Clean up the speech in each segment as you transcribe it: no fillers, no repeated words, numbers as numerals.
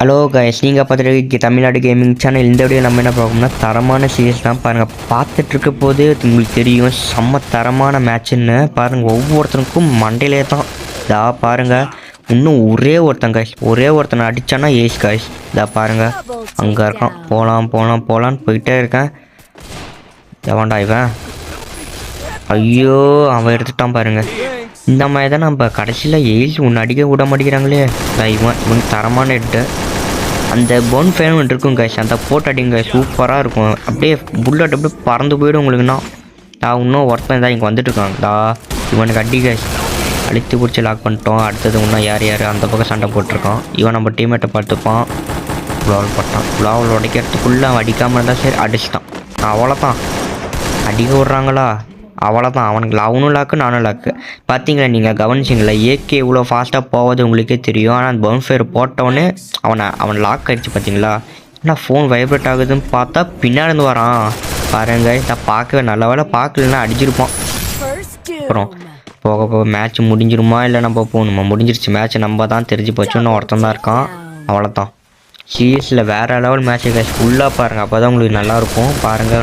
Hello guys, நீங்கள் பார்த்துட்டு Tamil Nadu gaming channel. இந்த வீடியோ நம்ம என்ன பார்க்கணும்னா தரமான சீரியஸ் தான் பாருங்கள். பார்த்துட்ருக்க போதே உங்களுக்கு தெரியும் செம்ம தரமான மேட்ச்சுன்னு. பாருங்கள், ஒவ்வொருத்தருக்கும் மண்டையிலே தான் இதா பாருங்கள். இன்னும் ஒரே ஒருத்தனை அடித்தானா ஏஸ் கைஸ். இதா பாருங்கள், அங்கே இருக்கான். போகலான்னு போயிட்டே இருக்கேன். எவன்டா இவன்? ஐயோ, அவன் எடுத்துட்டான் பாருங்கள். இந்த மாதிரி தான் நம்ம கடைசியில் எயில்ஸ் ஒன்று அடிக்க விட மாட்டேங்கிறாங்களே. இவன் தரமான ஹெட்டு. அந்த போன் ஃபேன் ஒன்று இருக்கும் கைஸ், அந்த போட்டு அடிங்க சூப்பராக இருக்கும். அப்படியே புல்லட் அப்படியே பறந்து போயிடும் உங்களுக்குன்னா. இன்னும் ஒருத்தன் தான் இங்கே வந்துட்டுருக்காங்கடா. இவனுக்கு அடி கைஸ், அழுத்தி பிடிச்சி லாக் பண்ணிட்டோம். அடுத்தது இன்னும் யார் அந்த பக்கம் சண்டை போட்டிருக்கான். இவன் நம்ம டீம்மேட்டை பார்த்துப்பான். குளாவல் போட்டான். குளாவல் உடைக்கிறதுக்குள்ளே அவன் அடிக்காமல் இருந்தால் சரி, அடிச்சிட்டான். அவ்வளோதான், அடிக்க விட்றாங்களா? அவ்வளோதான். அவனுக்கு அவனும் லாக்கு நானும் லாக்கு. பார்த்தீங்களா, நீங்கள் கவனிச்சிங்களா? ஏகே இவ்வளோ ஃபாஸ்ட்டாக போவது உங்களுக்கே தெரியும். ஆனால் அந்த பவுன்ஃபயர் போட்டவொடனே அவன் லாக் ஆகிடுச்சு. பார்த்தீங்களா? ஏன்னா ஃபோன் வைப்ரேட் ஆகுதுன்னு பார்த்தா பின்னாடி வரான் பாருங்க. நான் பார்க்கவே நல்ல வேலை பார்க்கலன்னா அடிச்சிருப்பான். அப்புறம் போக மேட்ச் முடிஞ்சிருமா இல்லை நம்ம போகணுமா? முடிஞ்சிருச்சு மேட்ச். நம்ம தான் தெரிஞ்சு போச்சோன்னு ஒருத்தன் தான் இருக்கான். அவ்வளோதான். சீரியஸில் வேறு லெவல் மேட்ச்சு கைஸ். ஃபுல்லாக பாருங்கள், அப்போ தான் உங்களுக்கு நல்லாயிருக்கும். பாருங்கள்,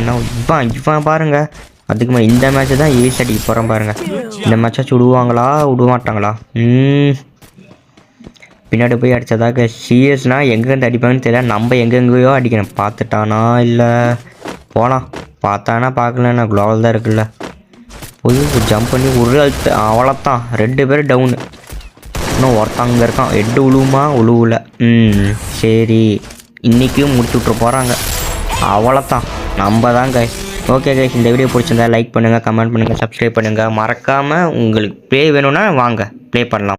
இவன் பாருங்கள். அதுக்குமா இந்த மேட்ச்சு தான் ஏஸ் அடிக்க போகிறேன் பாருங்கள். இந்த மேட்சாச்சும் விடுவாங்களா விட மாட்டாங்களா? பின்னாடி போய் அடித்ததாக சீரியஸ்னால் எங்கேருந்து அடிப்பாங்கன்னு தெரியல. நம்ம எங்கெங்கேயோ அடிக்கணும். பார்த்துட்டானா இல்லை போகலாம். பார்த்தானா பார்க்கலன்னா குளோவல் தான் இருக்குல்ல. போய் ஜம்ப் பண்ணி ஒரு அழுத்து. அவ்வளோத்தான், 2 பேர் டவுனு. இன்னும் ஒருத்தங்க இருக்கான். ஹெட்டு உழுவுமா? உழுவுல. சரி, இன்றைக்கும் முடிச்சு விட்ற போகிறாங்க. அவ்வளோத்தான், நம்ம தான் கைஸ். ஓகே கைஸ், இந்த வீடியோ பிடிச்சிருந்தா லைக் பண்ணுங்கள், கமெண்ட் பண்ணுங்கள், சப்ஸ்கிரைப் பண்ணுங்கள். மறக்காமல் உங்களுக்கு ப்ளே வேணும்னா வாங்க ப்ளே பண்ணலாம்.